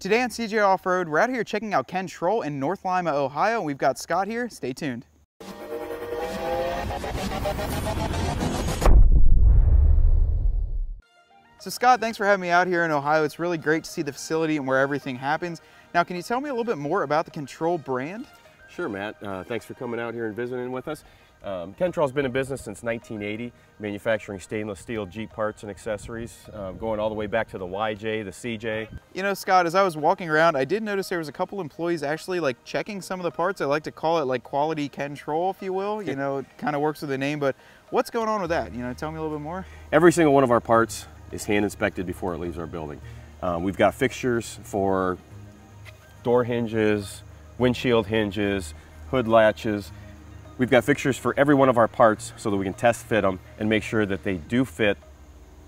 Today on CJ Off-Road, we're out here checking out Kentrol in North Lima, Ohio, and we've got Scott here. Stay tuned. So Scott, thanks for having me out here in Ohio. It's really great to see the facility and where everything happens. Now, can you tell me a little bit more about the Kentrol brand? Sure, Matt. Thanks for coming out here and visiting with us. Kentrol's been in business since 1980, manufacturing stainless steel Jeep parts and accessories, going all the way back to the YJ, the CJ. You know, Scott, as I was walking around, I did notice there was a couple employees actually like checking some of the parts. I like to call it like quality Kentrol, if you will. You know, it kind of works with the name, but what's going on with that? You know, tell me a little bit more. Every single one of our parts is hand inspected before it leaves our building. We've got fixtures for door hinges, windshield hinges, hood latches. We've got fixtures for every one of our parts so that we can test fit them and make sure that they do fit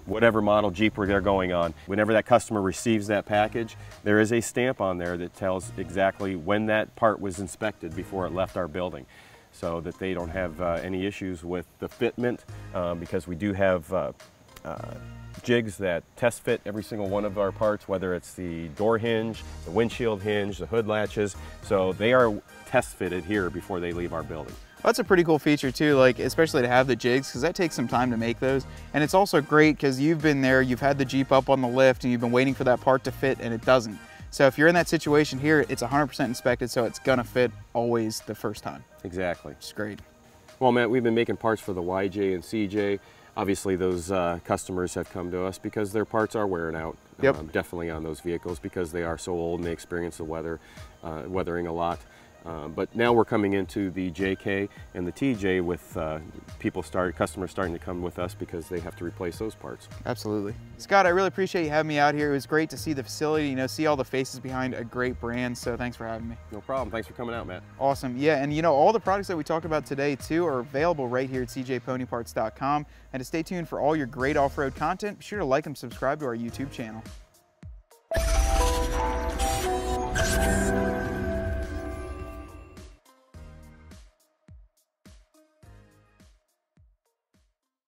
whatever model Jeep they're going on. Whenever that customer receives that package, there is a stamp on there that tells exactly when that part was inspected before it left our building, so that they don't have any issues with the fitment, because we do have jigs that test fit every single one of our parts, whether it's the door hinge, the windshield hinge, the hood latches. So they are test fitted here before they leave our building. That's a pretty cool feature too, like especially to have the jigs, because that takes some time to make those. And it's also great because you've been there, you've had the Jeep up on the lift and you've been waiting for that part to fit and it doesn't. So if you're in that situation here, it's 100% inspected, so it's gonna fit always the first time. Exactly. It's great. Well, Matt, we've been making parts for the YJ and CJ. Obviously those customers have come to us because their parts are wearing out. Yep. Definitely on those vehicles because they are so old and they experience the weathering a lot. But now we're coming into the JK and the TJ with customers starting to come with us because they have to replace those parts. Absolutely. Scott, I really appreciate you having me out here. It was great to see the facility, you know, see all the faces behind a great brand. So thanks for having me. No problem. Thanks for coming out, Matt. Awesome. Yeah, and you know, all the products that we talked about today too are available right here at cjponyparts.com. And to stay tuned for all your great off-road content, be sure to like and subscribe to our YouTube channel.